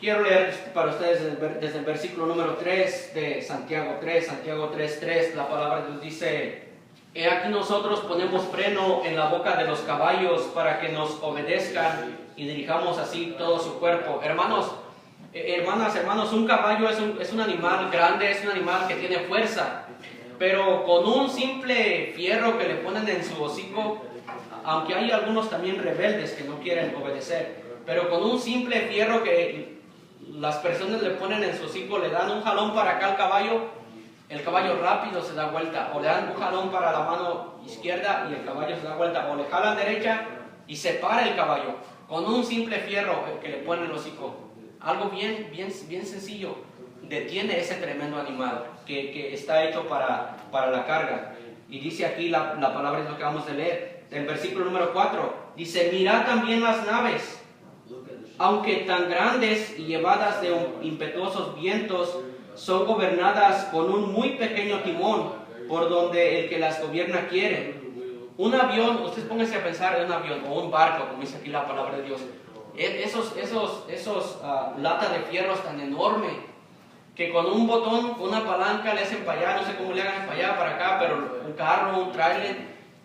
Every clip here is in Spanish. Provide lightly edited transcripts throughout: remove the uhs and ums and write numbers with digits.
Quiero leer para ustedes desde el versículo número 3 de Santiago 3, Santiago 3:3, la palabra de Dios dice: He aquí nosotros ponemos freno en la boca de los caballos para que nos obedezcan y dirijamos así todo su cuerpo. Hermanos, hermanos, un caballo es un animal grande, es un animal que tiene fuerza, pero con un simple fierro que le ponen en su hocico, aunque hay algunos también rebeldes que no quieren obedecer, pero con un simple fierro que las personas le ponen en su hocico, le dan un jalón para acá al caballo, el caballo rápido se da vuelta, o le dan un jalón para la mano izquierda y el caballo se da vuelta, o le jalan derecha y se para el caballo, con un simple fierro que le ponen en el hocico. Algo bien sencillo detiene ese tremendo animal que está hecho para la carga. Y dice aquí la palabra es lo que vamos a leer, el versículo número 4, dice: mirad también las naves, aunque tan grandes y llevadas de impetuosos vientos, son gobernadas con un muy pequeño timón, por donde el que las gobierna quiere. Un avión, ustedes pónganse a pensar en un avión o un barco, como dice aquí la palabra de Dios. Esos latas de fierros tan enormes, que con un botón, con una palanca le hacen para allá, no sé cómo le hagan para allá, para acá, pero un carro, un tráiler,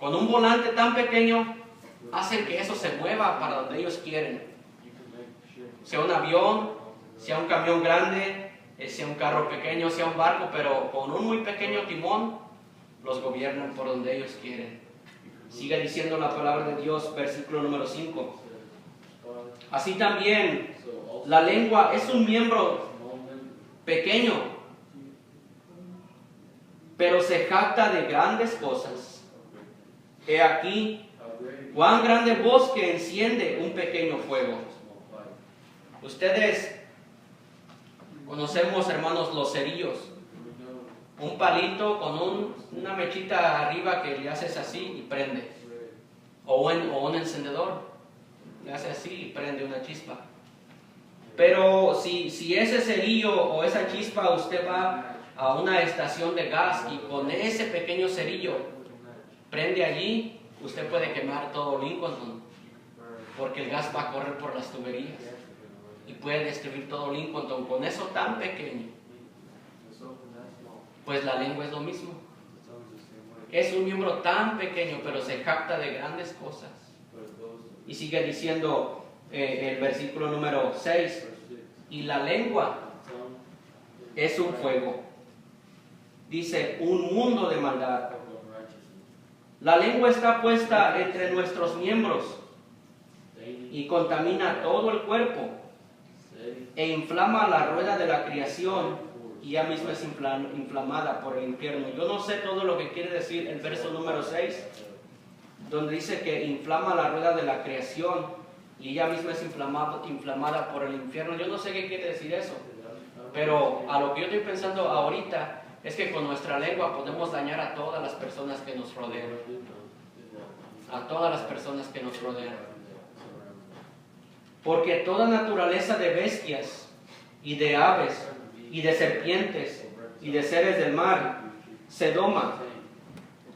con un volante tan pequeño, hacen que eso se mueva para donde ellos quieren. Sea un avión, sea un camión grande, sea un carro pequeño, sea un barco, pero con un muy pequeño timón, los gobiernan por donde ellos quieren. Sigue diciendo la palabra de Dios, versículo número 5. Así también, la lengua es un miembro pequeño, pero se jacta de grandes cosas. He aquí, cuán grande bosque enciende un pequeño fuego. Ustedes conocemos, hermanos, los cerillos. Un palito con una mechita arriba que le haces así y prende. O un encendedor. Le hace así y prende una chispa. Pero si ese cerillo o esa chispa, usted va a una estación de gas y con ese pequeño cerillo prende allí, usted puede quemar todo Lincoln, porque el gas va a correr por las tuberías y puede destruir todo Lincoln con eso tan pequeño. Pues la lengua es lo mismo. Es un miembro tan pequeño, pero se jacta de grandes cosas. Y sigue diciendo el versículo número 6, y la lengua es un fuego. Dice, un mundo de maldad. La lengua está puesta entre nuestros miembros y contamina todo el cuerpo e inflama la rueda de la creación, y ella misma es inflamada por el infierno. Yo no sé todo lo que quiere decir el verso número 6, donde dice que inflama la rueda de la creación y ella misma es inflamada por el infierno. Yo no sé qué quiere decir eso, pero a lo que yo estoy pensando ahorita es que con nuestra lengua podemos dañar a todas las personas que nos rodean. A todas las personas que nos rodean. Porque toda naturaleza de bestias y de aves y de serpientes y de seres del mar se doma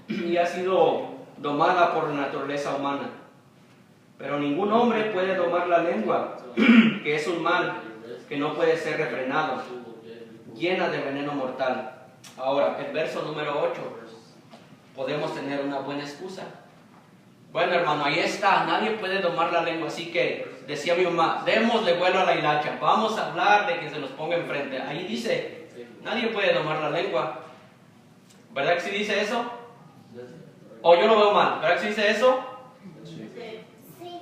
y ha sido domada por la naturaleza humana. Pero ningún hombre puede domar la lengua, que es un mal que no puede ser refrenado, llena de veneno mortal. Ahora, el verso número 8, podemos tener una buena excusa. Bueno, hermano, ahí está, nadie puede domar la lengua, así que decía mi mamá, démosle vuelo a la hilacha, vamos a hablar de que se nos ponga enfrente. Ahí dice, nadie puede domar la lengua. ¿Verdad que sí dice eso? O yo lo veo mal, ¿verdad que sí dice eso?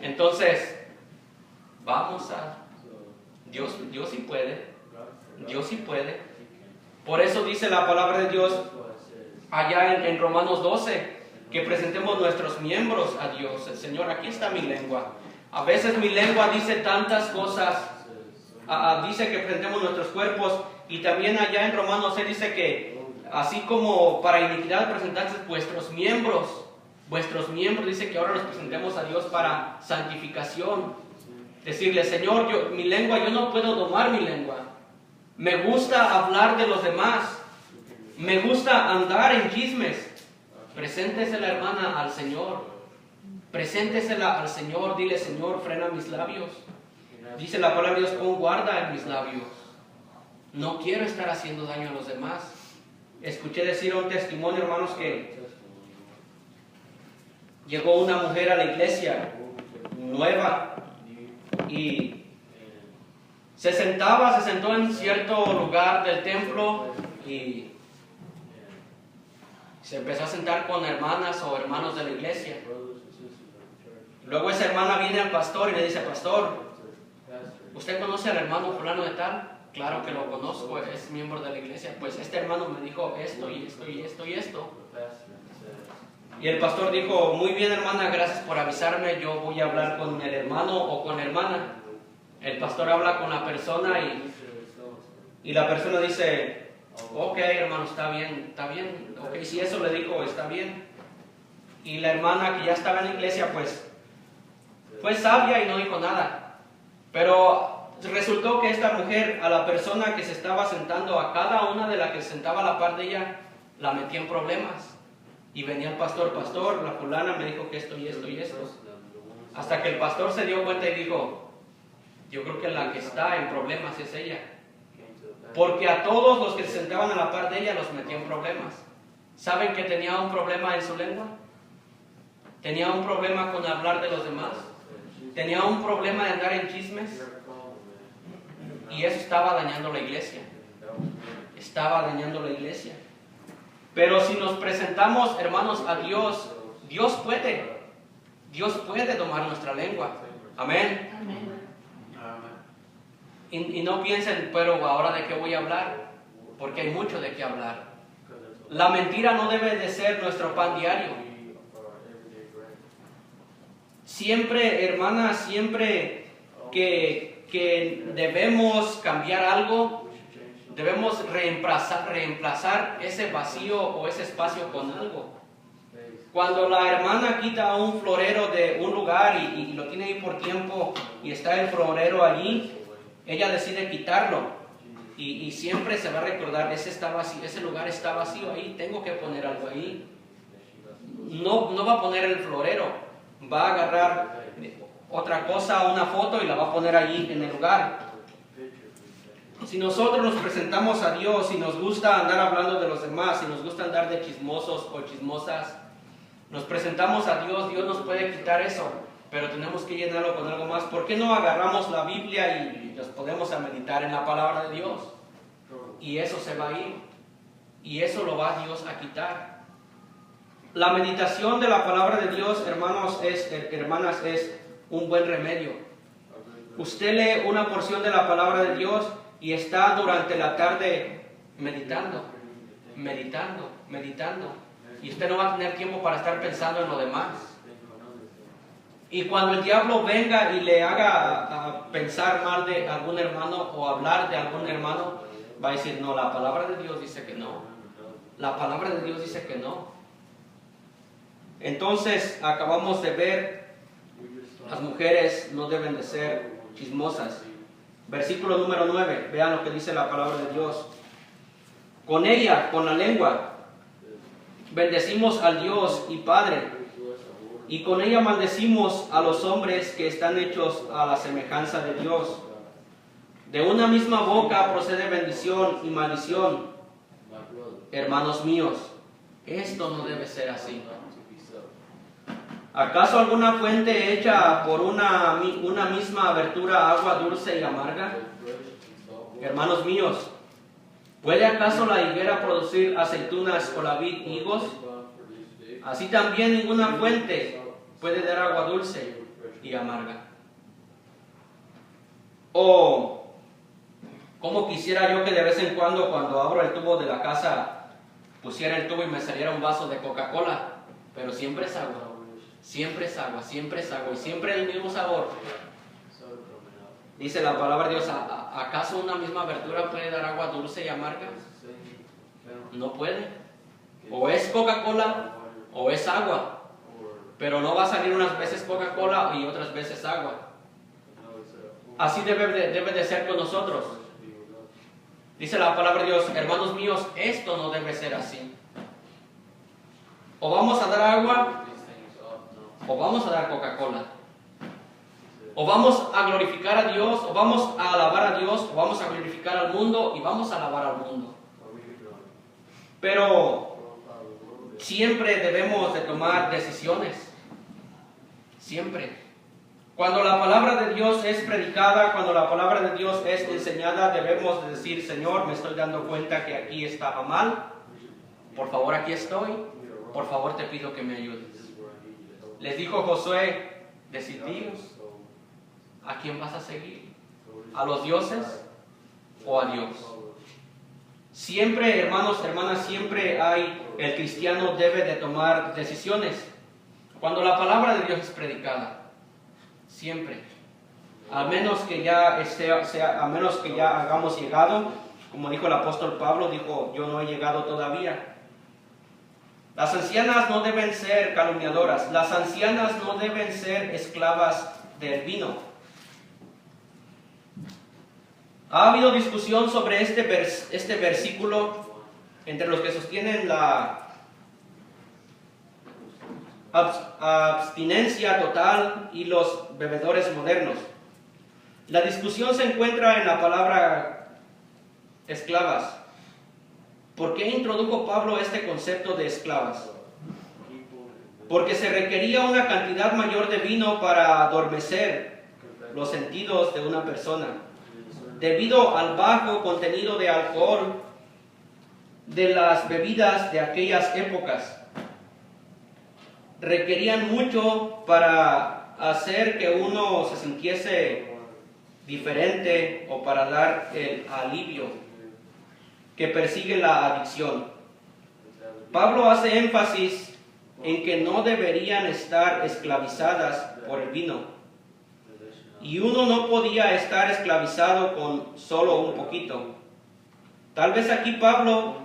Entonces, vamos a... Dios sí puede, Dios sí puede. Por eso dice la palabra de Dios allá en Romanos 12, que presentemos nuestros miembros a Dios. El Señor, aquí está mi lengua. A veces mi lengua dice tantas cosas. Dice que presentemos nuestros cuerpos. Y también allá en Romanos 6 dice que así como para iniquidad presentarse vuestros miembros, dice que ahora los presentemos a Dios para santificación. Decirle, Señor, mi lengua, yo no puedo domar mi lengua. Me gusta hablar de los demás. Me gusta andar en chismes. Preséntese la hermana al Señor. Preséntesela al Señor. Dile, Señor, frena mis labios. Dice la palabra de Dios, pon guarda en mis labios. No quiero estar haciendo daño a los demás. Escuché decir un testimonio, hermanos, que llegó una mujer a la iglesia nueva y se sentó en cierto lugar del templo y se empezó a sentar con hermanas o hermanos de la iglesia. Luego esa hermana viene al pastor y le dice, pastor, ¿usted conoce al hermano fulano de tal? Claro que lo conozco, es miembro de la iglesia. Pues este hermano me dijo esto y esto y esto y esto. Y el pastor dijo, muy bien hermana, gracias por avisarme, yo voy a hablar con el hermano o con la hermana. El pastor habla con la persona y la persona dice, ok hermano, está bien, ok, si eso le dijo, está bien. Y la hermana que ya estaba en la iglesia, pues fue sabia y no dijo nada. Pero resultó que esta mujer, a la persona que se estaba sentando, a cada una de las que se sentaba a la par de ella, la metía en problemas. Y venía el pastor, la fulana me dijo que esto y esto y esto. Hasta que el pastor se dio cuenta y dijo, yo creo que la que está en problemas es ella. Porque a todos los que se sentaban a la par de ella los metía en problemas. ¿Saben que tenía un problema en su lengua? Tenía un problema con hablar de los demás. Tenía un problema de andar en chismes. Y eso estaba dañando la iglesia. Estaba dañando la iglesia. Pero si nos presentamos, hermanos, a Dios, Dios puede domar nuestra lengua. Amén. Y no piensen, pero ahora de qué voy a hablar, porque hay mucho de qué hablar. La mentira no debe de ser nuestro pan diario. Siempre, hermanas, siempre que debemos cambiar algo, debemos reemplazar ese vacío o ese espacio con algo. Cuando la hermana quita un florero de un lugar y lo tiene ahí por tiempo y está el florero allí, ella decide quitarlo y siempre se va a recordar, ese lugar está vacío ahí, tengo que poner algo ahí. No va a poner el florero, va a agarrar otra cosa, una foto y la va a poner allí en el lugar. Si nosotros nos presentamos a Dios y nos gusta andar hablando de los demás, si nos gusta andar de chismosos o chismosas, nos presentamos a Dios, Dios nos puede quitar eso, pero tenemos que llenarlo con algo más. ¿Por qué no agarramos la Biblia y nos podemos a meditar en la palabra de Dios? Y eso se va a ir, y eso lo va Dios a quitar. La meditación de la palabra de Dios, hermanos, hermanas, es un buen remedio. Usted lee una porción de la palabra de Dios y está durante la tarde meditando. Y usted no va a tener tiempo para estar pensando en lo demás. Y cuando el diablo venga y le haga pensar mal de algún hermano o hablar de algún hermano, va a decir, no, la palabra de Dios dice que no. La palabra de Dios dice que no. Entonces, acabamos de ver, las mujeres no deben de ser chismosas. Versículo número 9, vean lo que dice la palabra de Dios. Con ella, con la lengua, bendecimos al Dios y Padre, y con ella maldecimos a los hombres que están hechos a la semejanza de Dios. De una misma boca procede bendición y maldición. Hermanos míos, esto no debe ser así. ¿Acaso alguna fuente hecha por una misma abertura agua dulce y amarga? Hermanos míos, ¿puede acaso la higuera producir aceitunas o la vid higos? Así también ninguna fuente puede dar agua dulce y amarga. O, como quisiera yo que de vez en cuando abro el tubo de la casa, pusiera el tubo y me saliera un vaso de Coca-Cola, pero siempre es agua. Siempre es agua, y siempre el mismo sabor. Dice la palabra de Dios, ¿acaso una misma abertura puede dar agua dulce y amarga? No puede. O es Coca-Cola o es agua. Pero no va a salir unas veces Coca-Cola y otras veces agua. Así debe de ser con nosotros. Dice la palabra de Dios, hermanos míos, esto no debe ser así. O vamos a dar agua, o vamos a dar Coca-Cola. O vamos a glorificar a Dios, o vamos a alabar a Dios, o vamos a glorificar al mundo y vamos a alabar al mundo. Pero siempre debemos de tomar decisiones. Siempre. Cuando la palabra de Dios es predicada, cuando la palabra de Dios es enseñada, debemos de decir, Señor, me estoy dando cuenta que aquí estaba mal. Por favor, aquí estoy. Por favor, te pido que me ayudes. Les dijo Josué, decidíos, ¿a quién vas a seguir? ¿A los dioses o a Dios? Siempre, hermanos, hermanas, siempre el cristiano debe de tomar decisiones. Cuando la palabra de Dios es predicada, siempre. A menos que ya hagamos llegado, como dijo el apóstol Pablo, dijo, yo no he llegado todavía. Las ancianas no deben ser calumniadoras, las ancianas no deben ser esclavas del vino. Ha habido discusión sobre este versículo entre los que sostienen la abstinencia total y los bebedores modernos. La discusión se encuentra en la palabra esclavas. ¿Por qué introdujo Pablo este concepto de esclavas? Porque se requería una cantidad mayor de vino para adormecer los sentidos de una persona, debido al bajo contenido de alcohol de las bebidas de aquellas épocas. Requerían mucho para hacer que uno se sintiese diferente o para dar el alivio que persigue la adicción. Pablo hace énfasis en que no deberían estar esclavizadas por el vino. Y uno no podía estar esclavizado con solo un poquito. Tal vez aquí Pablo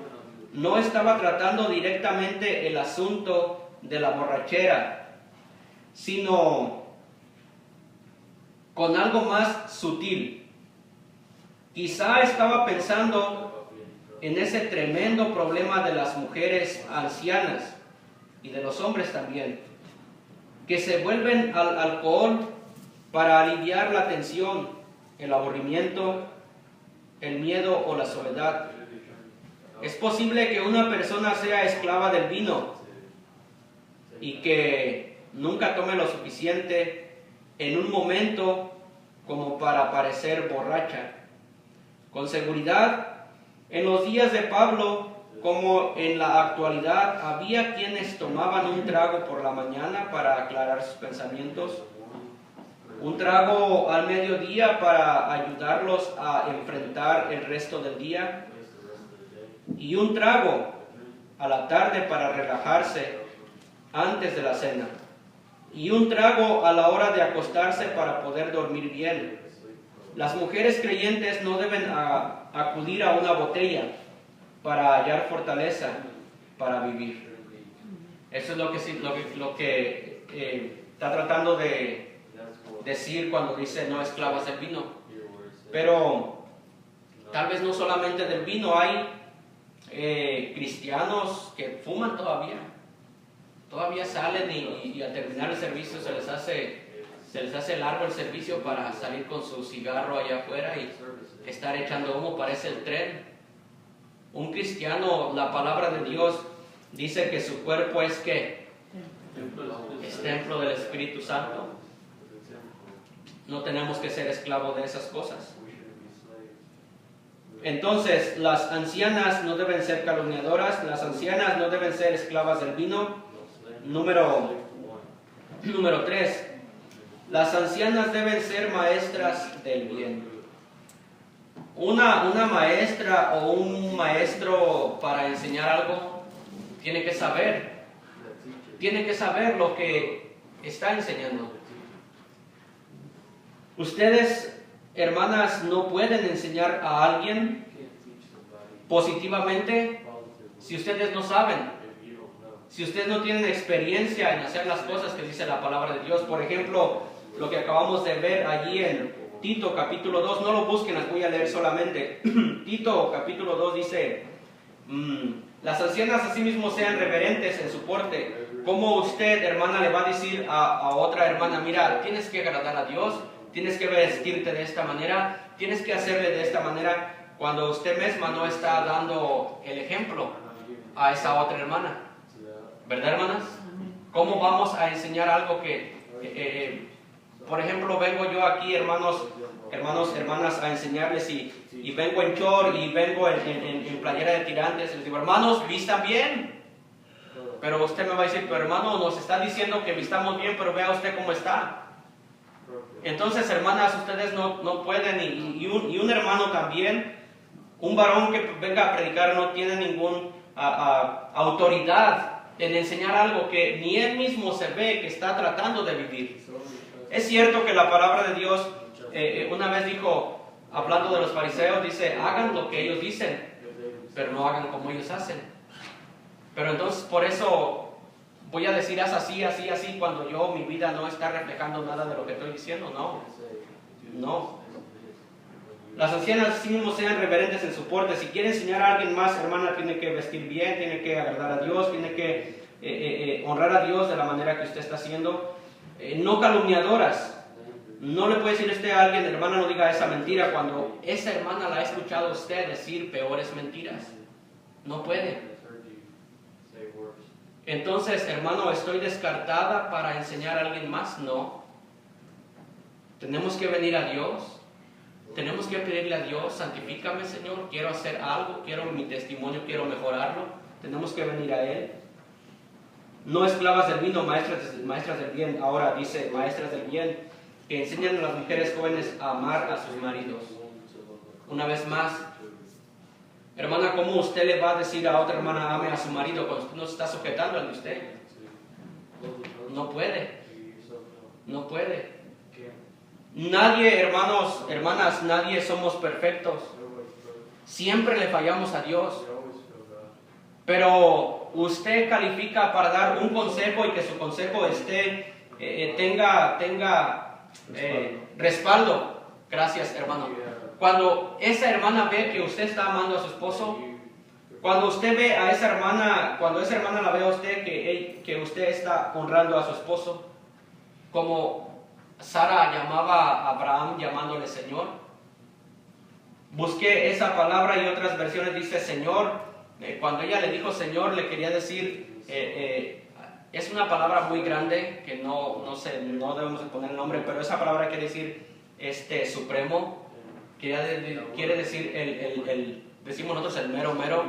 no estaba tratando directamente el asunto de la borrachera, sino con algo más sutil. Quizá estaba pensando en ese tremendo problema de las mujeres ancianas y de los hombres también, que se vuelven al alcohol para aliviar la tensión, el aburrimiento, el miedo o la soledad. Es posible que una persona sea esclava del vino y que nunca tome lo suficiente en un momento como para parecer borracha. Con seguridad, en los días de Pablo, como en la actualidad, había quienes tomaban un trago por la mañana para aclarar sus pensamientos, un trago al mediodía para ayudarlos a enfrentar el resto del día, y un trago a la tarde para relajarse antes de la cena, y un trago a la hora de acostarse para poder dormir bien. Las mujeres creyentes no deben acudir a una botella para hallar fortaleza para vivir. Eso es lo que está tratando de decir cuando dice no esclavas del vino. Pero tal vez no solamente del vino, hay cristianos que fuman todavía. Todavía salen y al terminar el servicio se les hace largo el servicio para salir con su cigarro allá afuera y estar echando humo, parece el tren. Un cristiano, la palabra de Dios dice que su cuerpo es ¿qué? Es templo del Espíritu Santo. No tenemos que ser esclavos de esas cosas. Entonces, las ancianas no deben ser calumniadoras, las ancianas no deben ser esclavas del vino. Número 3. Las ancianas deben ser maestras del bien. Una maestra o un maestro para enseñar algo tiene que saber lo que está enseñando. Ustedes, hermanas, no pueden enseñar a alguien positivamente si ustedes no saben. Si ustedes no tienen experiencia en hacer las cosas que dice la palabra de Dios. Por ejemplo, lo que acabamos de ver allí en Tito capítulo 2, no lo busquen, las voy a leer solamente. Tito capítulo 2 dice, las ancianas asimismo sean reverentes en su porte. ¿Cómo usted, hermana, le va a decir a otra hermana, mira, tienes que agradar a Dios? tienes que vestirte de esta manera, tienes que hacerle de esta manera, cuando usted misma no está dando el ejemplo a esa otra hermana. ¿Verdad, hermanas? ¿Cómo vamos a enseñar algo que, por ejemplo, vengo yo aquí, hermanos, hermanas, a enseñarles y vengo en short y vengo en playera de tirantes y les digo, hermanos, vistan bien. Pero usted me va a decir, pero hermano, nos está diciendo que vistamos bien, pero vea usted cómo está. Entonces, hermanas, ustedes no pueden, y un hermano también, un varón que venga a predicar no tiene ninguna autoridad en enseñar algo que ni él mismo se ve que está tratando de vivir. Es cierto que la palabra de Dios una vez dijo, hablando de los fariseos, dice, hagan lo que ellos dicen, pero no hagan como ellos hacen. Pero entonces por eso voy a decir haz así, así, así, cuando mi vida no está reflejando nada de lo que estoy diciendo. No. Las ancianas sí mismo sean reverentes en su porte. Si quiere enseñar a alguien más, hermana, tiene que vestir bien, tiene que agradar a Dios, tiene que honrar a Dios de la manera que usted está haciendo. No calumniadoras. No le puede decir usted a alguien, hermana, no diga esa mentira, cuando esa hermana la ha escuchado a usted decir peores mentiras. No puede. Entonces, hermano, ¿estoy descartada para enseñar a alguien más? No. Tenemos que venir a Dios. Tenemos que pedirle a Dios, santifícame, Señor, quiero hacer algo, quiero mi testimonio, quiero mejorarlo. Tenemos que venir a Él. No esclavas del vino, maestras del bien. Ahora dice, maestras del bien, que enseñan a las mujeres jóvenes a amar a sus maridos. Una vez más, hermana, ¿cómo usted le va a decir a otra hermana ame a su marido cuando usted no se está sujetando al de usted? No puede. No puede. Nadie, hermanos, hermanas, nadie somos perfectos. Siempre le fallamos a Dios. Pero usted califica para dar un consejo y que su consejo tenga respaldo. Gracias, hermano. Cuando esa hermana ve que usted está amando a su esposo, cuando usted ve a esa hermana, cuando esa hermana la ve a usted que usted está honrando a su esposo, como Sara llamaba a Abraham llamándole Señor. Busqué esa palabra y otras versiones dice Señor. Cuando ella le dijo Señor, le quería decir, es una palabra muy grande que no debemos de poner el nombre, pero esa palabra quiere decir supremo, quiere decir decimos nosotros el mero mero.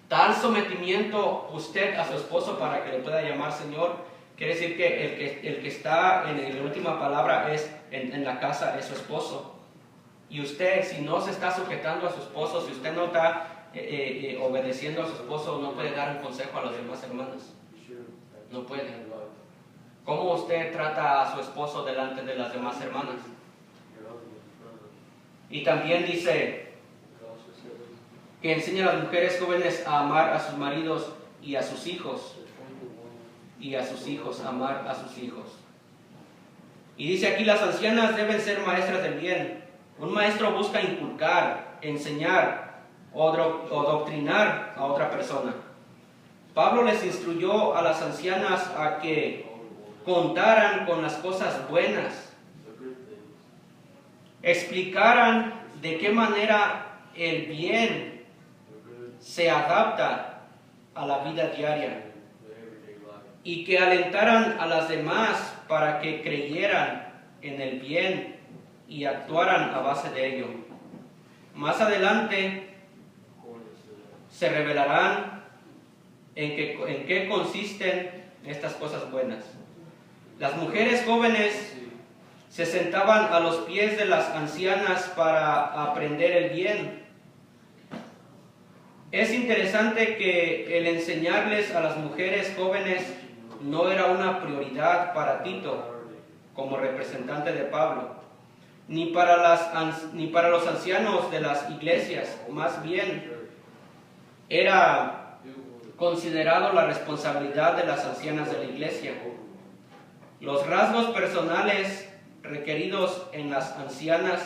Tal sometimiento usted a su esposo para que le pueda llamar Señor. Quiere decir que el que está en la última palabra en la casa es su esposo. Y usted, si no se está sujetando a su esposo, si usted no está obedeciendo a su esposo, no puede dar un consejo a las demás hermanas. No puede. ¿Cómo usted trata a su esposo delante de las demás hermanas? Y también dice que enseña a las mujeres jóvenes a amar a sus maridos y a sus hijos. Y a sus hijos, amar a sus hijos. Y dice aquí, las ancianas deben ser maestras del bien. Un maestro busca inculcar, enseñar o doctrinar a otra persona. Pablo les instruyó a las ancianas a que contaran con las cosas buenas, explicaran de qué manera el bien se adapta a la vida diaria, y que alentaran a las demás para que creyeran en el bien y actuaran a base de ello. Más adelante se revelarán en qué consisten estas cosas buenas. Las mujeres jóvenes se sentaban a los pies de las ancianas para aprender el bien. Es interesante que el enseñarles a las mujeres jóvenes no era una prioridad para Tito como representante de Pablo, ni para los ancianos de las iglesias. Más bien era considerado la responsabilidad de las ancianas de la iglesia. Los rasgos personales requeridos en las ancianas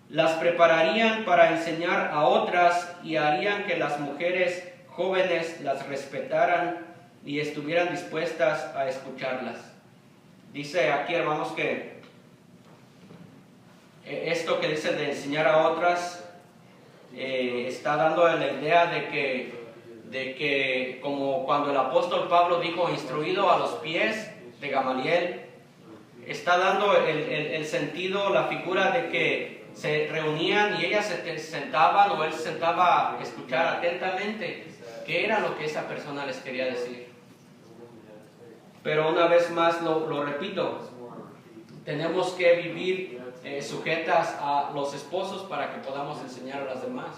las prepararían para enseñar a otras y harían que las mujeres jóvenes las respetaran y estuvieran dispuestas a escucharlas. Dice aquí, hermanos, que esto que dice de enseñar a otras, está dando la idea de que como cuando el apóstol Pablo dijo instruido a los pies de Gamaliel, está dando el sentido, la figura de que se reunían y ellas se sentaban o él se sentaba a escuchar atentamente qué era lo que esa persona les quería decir. Pero una vez más lo repito, tenemos que vivir sujetas a los esposos para que podamos enseñar a las demás.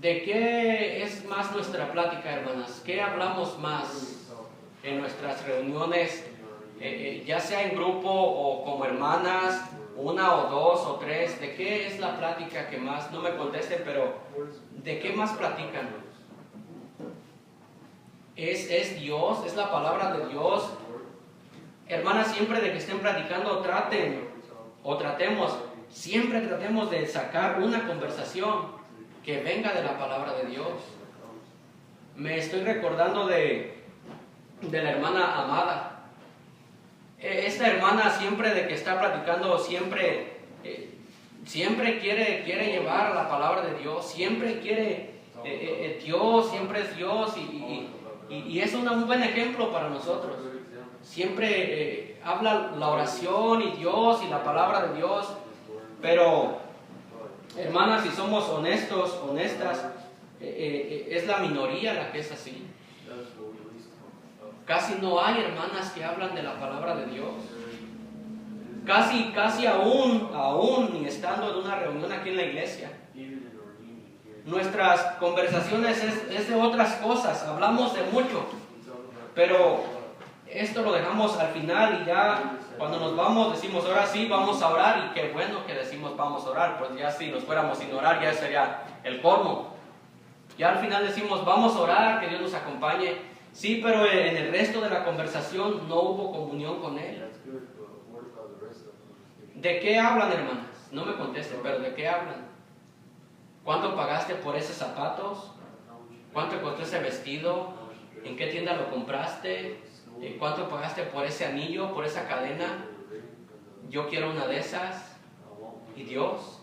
¿De qué es más nuestra plática, hermanas? ¿Qué hablamos más en nuestras reuniones, ya sea en grupo o como hermanas, una o dos o tres? ¿De qué es la plática que más? No me contesten, pero ¿de qué más platican? ¿Es Dios? ¿Es la palabra de Dios? Hermanas, siempre de que estén platicando, siempre tratemos de sacar una conversación que venga de la palabra de Dios. Me estoy recordando de la hermana Amada. Esta hermana siempre de que está platicando, siempre quiere llevar la palabra de Dios, siempre quiere Dios, siempre es Dios y es un buen ejemplo para nosotros. Siempre habla la oración y Dios y la palabra de Dios, pero hermanas, si somos honestos, honestas, es la minoría la que es así. Casi no hay hermanas que hablan de la palabra de Dios. Casi aún ni estando en una reunión aquí en la iglesia. Nuestras conversaciones es de otras cosas, hablamos de mucho, pero esto lo dejamos al final y ya cuando nos vamos decimos ahora sí vamos a orar, y qué bueno que decimos vamos a orar, pues ya si nos fuéramos sin orar ya sería el colmo. Ya al final decimos vamos a orar, que Dios nos acompañe, sí, pero en el resto de la conversación no hubo comunión con Él. ¿De qué hablan, hermanas? No me contesten, pero ¿de qué hablan? ¿Cuánto pagaste por esos zapatos? ¿Cuánto costó ese vestido? ¿En qué tienda lo compraste? ¿Cuánto pagaste por ese anillo, por esa cadena? Yo quiero una de esas. ¿Y Dios?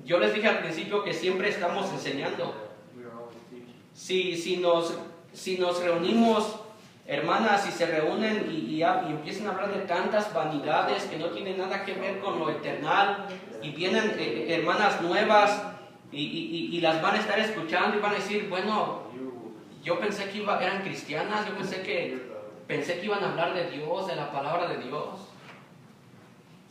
Yo les dije al principio que siempre estamos enseñando. Si nos reunimos, hermanas, y se reúnen y empiezan a hablar de tantas vanidades que no tienen nada que ver con lo eternal, y vienen hermanas nuevas y las van a estar escuchando y van a decir, bueno, yo pensé que eran cristianas, yo pensé que iban a hablar de Dios, de la palabra de Dios.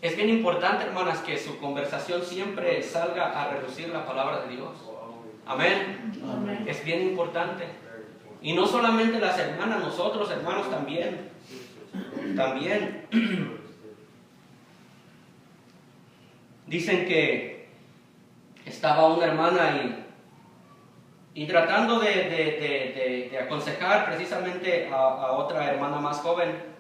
Es bien importante, hermanas, que su conversación siempre salga a reducir la palabra de Dios. Amén. Amén. Es bien importante. Y no solamente las hermanas, nosotros hermanos también. También. Dicen que estaba una hermana y tratando de aconsejar precisamente a otra hermana más joven.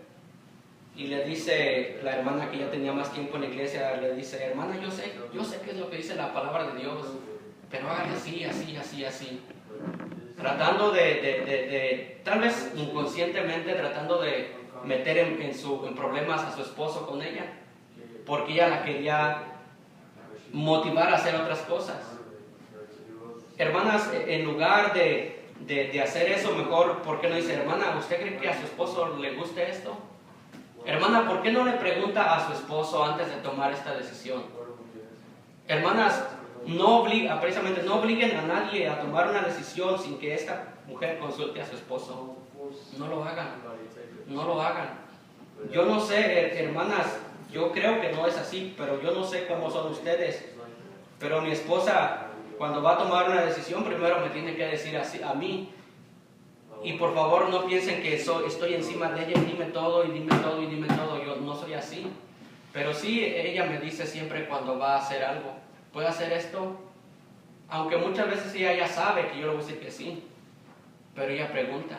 Y le dice la hermana que ya tenía más tiempo en la iglesia, le dice, hermana, yo sé qué es lo que dice la palabra de Dios, pero hágale así, así, así, así. Tratando de tal vez inconscientemente, tratando de meter en problemas a su esposo con ella, porque ella la quería motivar a hacer otras cosas. Hermanas, en lugar de hacer eso, mejor, ¿por qué no dice, hermana, ¿usted cree que a su esposo le guste esto? Hermana, ¿por qué no le pregunta a su esposo antes de tomar esta decisión? Hermanas, precisamente no obliguen a nadie a tomar una decisión sin que esta mujer consulte a su esposo. No lo hagan. No lo hagan. Yo no sé, hermanas, yo creo que no es así, pero yo no sé cómo son ustedes. Pero mi esposa, cuando va a tomar una decisión, primero me tiene que decir así a mí. Y por favor no piensen que estoy encima de ella y dime todo, y dime todo, y dime todo. Yo no soy así. Pero sí, ella me dice siempre cuando va a hacer algo, ¿puedo hacer esto? Aunque muchas veces ella ya sabe que yo le voy a decir que sí. Pero ella pregunta.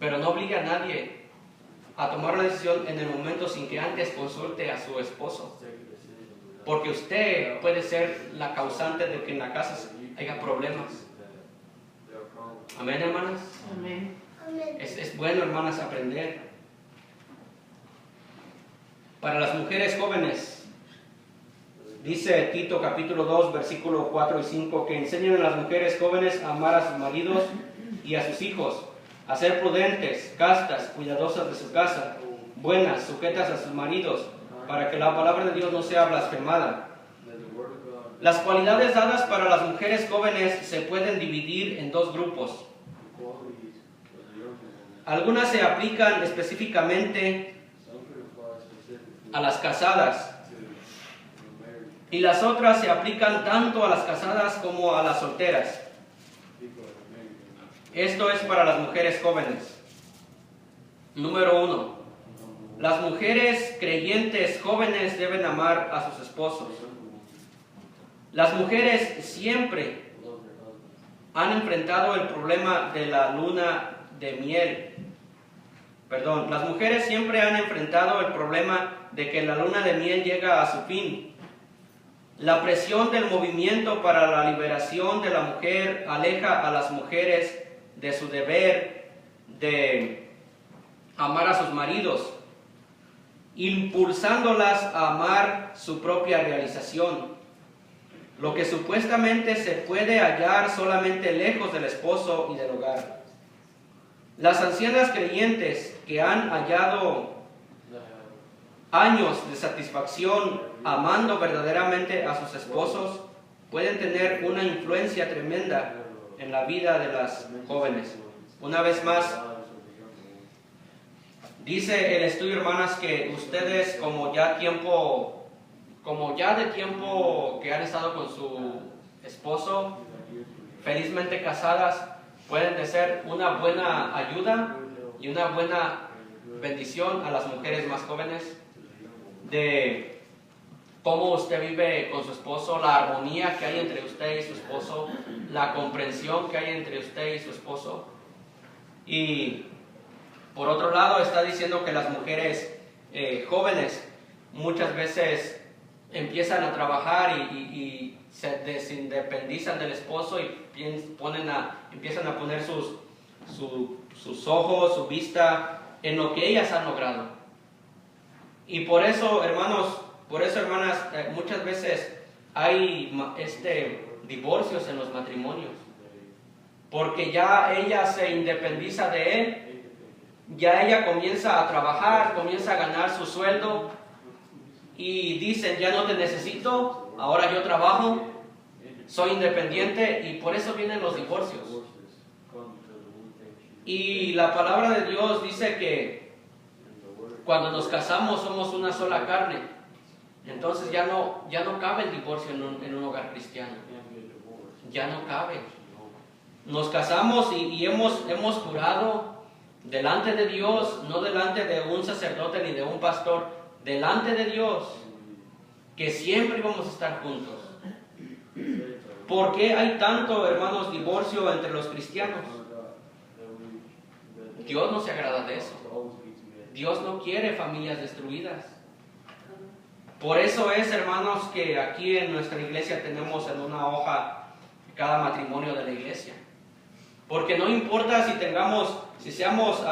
Pero no obliga a nadie a tomar una decisión en el momento sin que antes consulte a su esposo. Porque usted puede ser la causante de que en la casa haya problemas. Amén, hermanas. Amén. Es bueno, hermanas, aprender. Para las mujeres jóvenes, dice Tito capítulo 2, versículo 4 y 5, que enseñen a las mujeres jóvenes a amar a sus maridos y a sus hijos, a ser prudentes, castas, cuidadosas de su casa, buenas, sujetas a sus maridos, para que la palabra de Dios no sea blasfemada. Las cualidades dadas para las mujeres jóvenes se pueden dividir en dos grupos. Algunas se aplican específicamente a las casadas y las otras se aplican tanto a las casadas como a las solteras. Esto es para las mujeres jóvenes. Número 1. Las mujeres creyentes jóvenes deben amar a sus esposos. Las mujeres siempre han enfrentado el problema de la luna de miel. Las mujeres siempre han enfrentado el problema de que la luna de miel llega a su fin. La presión del movimiento para la liberación de la mujer aleja a las mujeres de su deber de amar a sus maridos, impulsándolas a amar su propia realización, lo que supuestamente se puede hallar solamente lejos del esposo y del hogar. Las ancianas creyentes que han hallado años de satisfacción amando verdaderamente a sus esposos pueden tener una influencia tremenda en la vida de las jóvenes. Una vez más, dice el estudio, hermanas, que ustedes como ya de tiempo que han estado con su esposo, felizmente casadas, pueden ser una buena ayuda y una buena bendición a las mujeres más jóvenes, de cómo usted vive con su esposo, la armonía que hay entre usted y su esposo, la comprensión que hay entre usted y su esposo. Y por otro lado está diciendo que las mujeres jóvenes muchas veces empiezan a trabajar y se desindependizan del esposo y empiezan a poner sus ojos, su vista en lo que ellas han logrado. Y por eso, hermanos, hermanas, muchas veces hay divorcios en los matrimonios, porque ya ella se independiza de él, ya ella comienza a trabajar, comienza a ganar su sueldo y dicen: ya no te necesito, ahora yo trabajo, soy independiente, y por eso vienen los divorcios. Y la palabra de Dios dice que cuando nos casamos somos una sola carne. Entonces ya no cabe el divorcio en un hogar cristiano. Ya no cabe. Nos casamos y hemos jurado delante de Dios, no delante de un sacerdote ni de un pastor, delante de Dios, que siempre vamos a estar juntos. ¿Por qué hay tanto, hermanos, divorcio entre los cristianos? Dios no se agrada de eso. Dios no quiere familias destruidas. Por eso es, hermanos, que aquí en nuestra iglesia tenemos en una hoja cada matrimonio de la iglesia. Porque no importa si seamos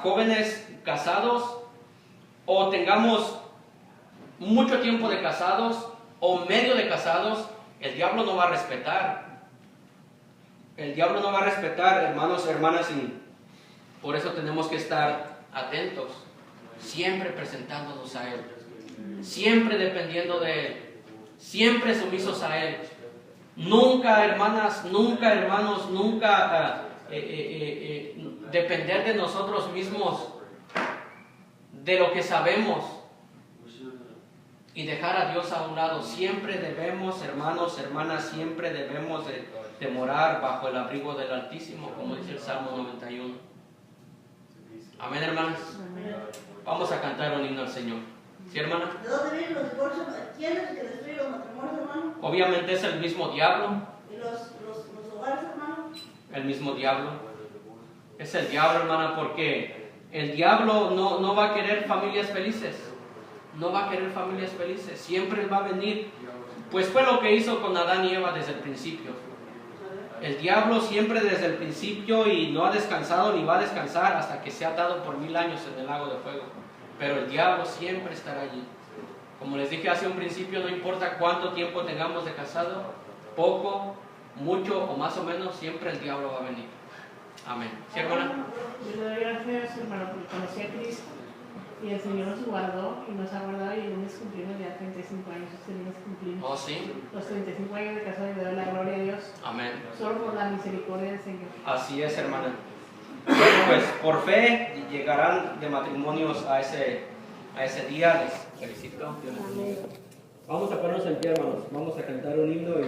jóvenes casados, o tengamos mucho tiempo de casados, o medio de casados, el diablo no va a respetar. El diablo no va a respetar, hermanos, hermanas, y por eso tenemos que estar atentos, siempre presentándonos a Él, siempre dependiendo de Él, siempre sumisos a Él. Nunca, hermanas, nunca, hermanos, nunca depender de nosotros mismos, de lo que sabemos, y dejar a Dios a un lado. Siempre debemos, hermanos, hermanas, siempre debemos de morar bajo el abrigo del Altísimo, como dice el Salmo 91. Amén, hermanas. Vamos a cantar un himno al Señor. ¿Sí, hermana? ¿De dónde vienen los divorcios? ¿Quién es el que destruye los matrimonios, hermano? Obviamente es el mismo diablo. ¿Y los hogares, hermano? El mismo diablo. Es el diablo, hermana, porque el diablo no va a querer familias felices. No va a querer familias felices. Siempre va a venir. Pues fue lo que hizo con Adán y Eva desde el principio. El diablo siempre desde el principio, y no ha descansado ni va a descansar hasta que sea atado por 1000 años en el lago de fuego. Pero el diablo siempre estará allí. Como les dije hace un principio, no importa cuánto tiempo tengamos de casado, poco, mucho o más o menos, siempre el diablo va a venir. Amén. ¿Sí, hermana? Yo le doy gracias, hermano, porque conocí a Cristo y el Señor nos guardó y nos ha guardado y el lunes cumplimos ya 35 años. Este lunes cumplimos ¿Oh, sí? los 35 años de casado y le doy la gloria a Dios Amén. solo por la misericordia del Señor. Así es, hermana. Bueno, pues por fe llegarán de matrimonios a ese día. Les felicito. Dios les bendiga. Vamos a ponernos en pie, hermanos. Vamos a cantar un himno y